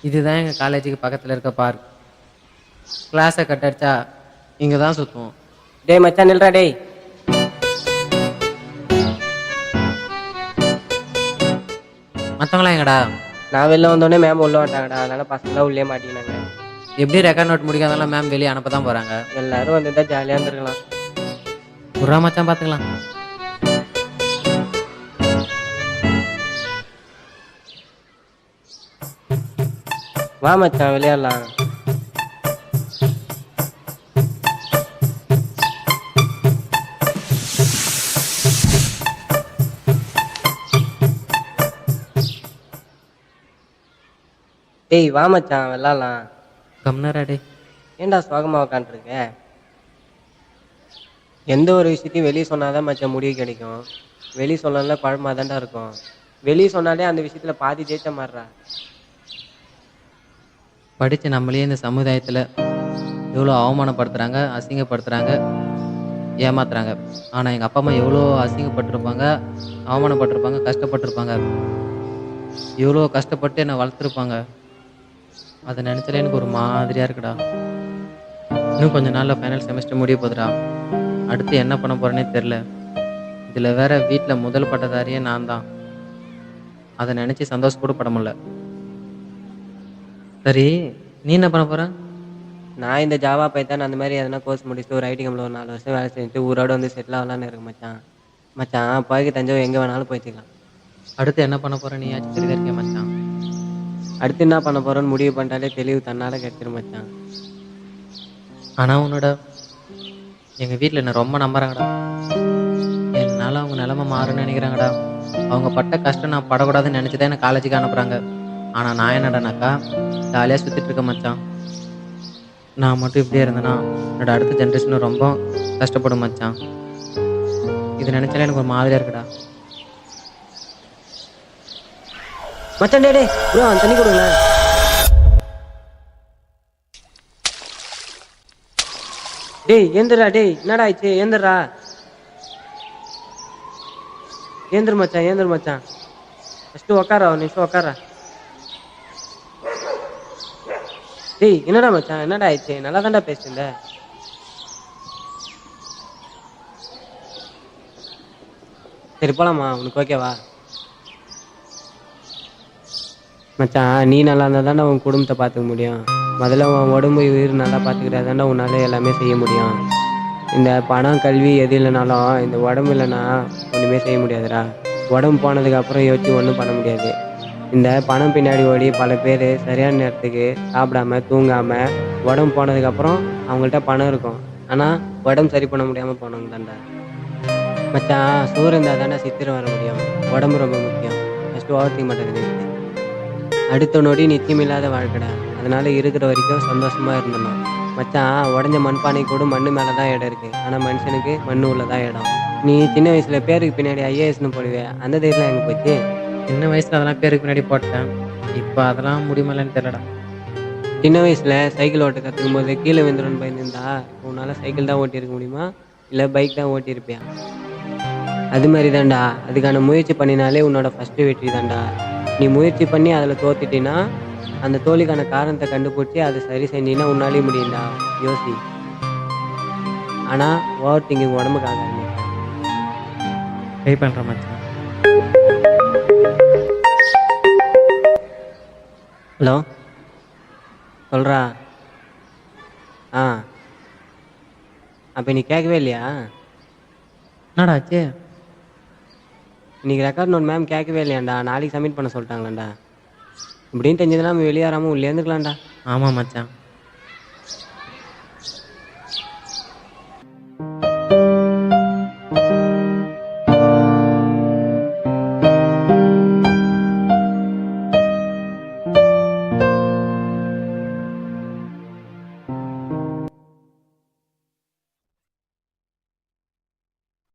இதுதான் எங்கள் காலேஜுக்கு பக்கத்தில் இருக்க பார்க். கிளாஸை கட் அடிச்சா இங்கே தான் சுற்றுவோம். டேய் மச்சான் நில்றா டேய். மற்றவங்களாம் எங்கடா? நான் வெளில வந்தோடனே மேம் உள்ள வந்துட்டாங்கடா, அதனால பசங்களாம் உள்ளே மாட்டிக்கினாங்க. எப்படி ரெக்கார்ட் நோட் முடிக்காதெல்லாம் மேம் வெளியே அனுப்ப தான் போகிறாங்க. எல்லாரும் வந்துட்டா ஜாலியாக இருந்திருக்கலாம். குர்ரா மச்சான் பார்த்துக்கலாம். வா மச்சான் விளையாடலாம். டேய் வா மச்சான் விளையாடலாம். கம்னரா டே. ஏன்டா சோகமாக உக்காண்ட்ருக்க? எந்த ஒரு விஷயத்தையும் வெளியே சொன்னாதான் மச்சான் முடிவு கிடைக்கும். வெளியே சொல்லல குழம்பா தான்டா இருக்கும். வெளியே சொன்னாலே அந்த விஷயத்துல பாதி ஜெயிச்ச மாறுறா. படித்த நம்மளே இந்த சமுதாயத்தில் எவ்வளோ அவமானப்படுத்துகிறாங்க, அசிங்கப்படுத்துகிறாங்க, ஏமாத்துறாங்க. ஆனால் எங்கள் அப்பா அம்மா எவ்வளோ அசிங்கப்பட்டிருப்பாங்க, அவமானப்பட்டிருப்பாங்க, கஷ்டப்பட்டிருப்பாங்க. எவ்வளோ கஷ்டப்பட்டு என்னை வளர்த்துருப்பாங்க. அதை நினச்சாலே எனக்கு ஒரு மாதிரியாக இருக்குடா. இன்னும் கொஞ்சம் நாளில் ஃபைனல் செமஸ்டர் முடிய போகுதுடா. அடுத்து என்ன பண்ண போகிறேன்னே தெரில. இதில் வேற வீட்டில் முதல் பட்டதாரியே நான் தான். அதை நினச்சி சந்தோஷப்பட பட முடியல. சரி, நீ என்ன பண்ண போகிற? நான் இந்த ஜாவா பைத்தான் அந்த மாதிரி எதனா கோர்ஸ் முடிச்சுட்டு ஒரு ஐடி கம்பெனியில் ஒரு 4 வருஷம் வேலை செஞ்சுட்டு ஊரோட வந்து செட்டில் ஆகலான்னு இருக்கு மச்சான். மச்சான் போய்க்கு தஞ்சாவூர் எங்கே வேணாலும் போய்ச்சிக்கலாம். அடுத்து என்ன பண்ண போகிற நீ ஆச்சு தெரியுதா இருக்கே மச்சான்? அடுத்து என்ன பண்ண போகிறோன்னு முடிவு பண்ணிட்டாலே தெளிவு தன்னால் கிடைச்சிரும் மச்சான். ஆனால் உன்னோட எங்கள் வீட்டில் என்ன ரொம்ப நம்புறாங்கடா. என்னால் அவங்க நிலமை மாறுன்னு நினைக்கிறாங்கடா. அவங்க பட்ட கஷ்டம் நான் படக்கூடாதுன்னு நினச்சி தான் என்னை காலேஜுக்கு அனுப்புகிறாங்க. ஆனால் நான் என்னடானாக்கா ஜாலியாக சுற்றிட்டு இருக்கேன் மச்சான். நான் மட்டும் இப்படியே இருந்தேன்னா என்னோட அடுத்த ஜென்ரேஷனும் ரொம்ப கஷ்டப்படும் மச்சான். இது நினச்சாலே எனக்கு ஒரு மாதிரியாக இருக்குடா. மச்சான் டே ப்ரோ அந்த தண்ணி கொடுங்களேன். டேய் ஏந்திரா டேய், என்னடா ஆயிடுச்சு? ஏந்திரா ஏந்திர மச்சான், ஏந்திர மச்சான். ஃபஸ்ட்டு உக்காரா, ஒரு நிமிஷம் உக்காரா. டேய் என்னடா மச்சான், என்னடா ஆயிடுச்சு? நல்லா தான்டா பேசுங்க. சரி போலாமா, உனக்கு ஓகேவா? மச்சான் நீ நல்லா இருந்தால் தானே உன் குடும்பத்தை பார்த்துக்க முடியும். முதல்ல உன் உடம்பு உயிர் நல்லா பார்த்துக்கிறா தானே உன்னால் எல்லாமே செய்ய முடியும். இந்த பணம் கல்வி எது இல்லைனாலும் இந்த உடம்பு இல்லைன்னா ஒன்றுமே செய்ய முடியாதுடா. உடம்பு போனதுக்கப்புறம் யோசிச்சு ஒன்றும் பண்ண முடியாது. இந்த பணம் பின்னாடி ஓடி பல பேர் சரியான நேரத்துக்கு சாப்பிடாம தூங்காமல் உடம்பு போனதுக்கப்புறம் அவங்கள்ட்ட பணம் இருக்கும், ஆனால் உடம்பு சரி பண்ண முடியாமல் போனவங்க தான்டா. மச்சான் சோறு இருந்தால் தானே சித்திரம் வர முடியும். உடம்பு ரொம்ப முக்கியம். ஃபஸ்ட்டு ஓவர்த்திங் பண்ணுறது அடுத்த நொடி நிச்சயம் இல்லாத வாழ்க்கடா. அதனால இருக்கிற வரைக்கும் சந்தோஷமா இருந்தணும் மச்சான். உடஞ்ச மண்பானை கூட மண்ணு மேலே தான் இடம் இருக்குது, ஆனால் மனுஷனுக்கு மண்ணு உள்ளதான் இடம். நீ சின்ன வயசில் பேருக்கு பின்னாடி ஐஏஎஸ்னு போடுவேன், அந்த தைரியம்லாம் எங்கே போச்சு? சின்ன வயசில் அதெல்லாம் பேருக்கு பின்னாடி போட்டேன். இப்போ அதெல்லாம் முடியுமில்லன்னு தெரியலடா. சின்ன வயசில் சைக்கிள் ஓட்ட கற்றுக்கும் போது கீழே விழுந்துருன்னு பயந்துருந்தா உன்னால் சைக்கிள் தான் ஓட்டியிருக்க முடியுமா, இல்லை பைக் தான் ஓட்டியிருப்பியா? அது மாதிரி தான்டா, அதுக்கான முயற்சி பண்ணினாலே உன்னோட ஃபஸ்ட்டு வெற்றி தான்டா. நீ முயற்சி பண்ணி அதில் தோத்துட்டினா அந்த தோல்விக்கான காரணத்தை கண்டுபிடிச்சி அதை சரி செஞ்சின்னா உன்னாலே முடியும்டா. யோசி. ஆனால் ஓவர் திங்கிங் உடம்புக்கு ஆகாது. ட்ரை பண்ணுறேன் மச்சான். ஹலோ சொல்கிறா. ஆ அப்போ நீ கேட்கவே இல்லையா? என்னடா ஆச்சு? இன்றைக்கி ரெக்கார்ட் நோட் மேம் கேட்கவே இல்லையாண்டா, நாளைக்கு சப்மிட் பண்ண சொல்லிட்டாங்களாண்டா. இப்படின்னு தெரிஞ்சதுன்னா நம்ம வெளியேறாமல் உள்ளே இருந்துக்கலாம்டா. ஆமாம் மச்சான்.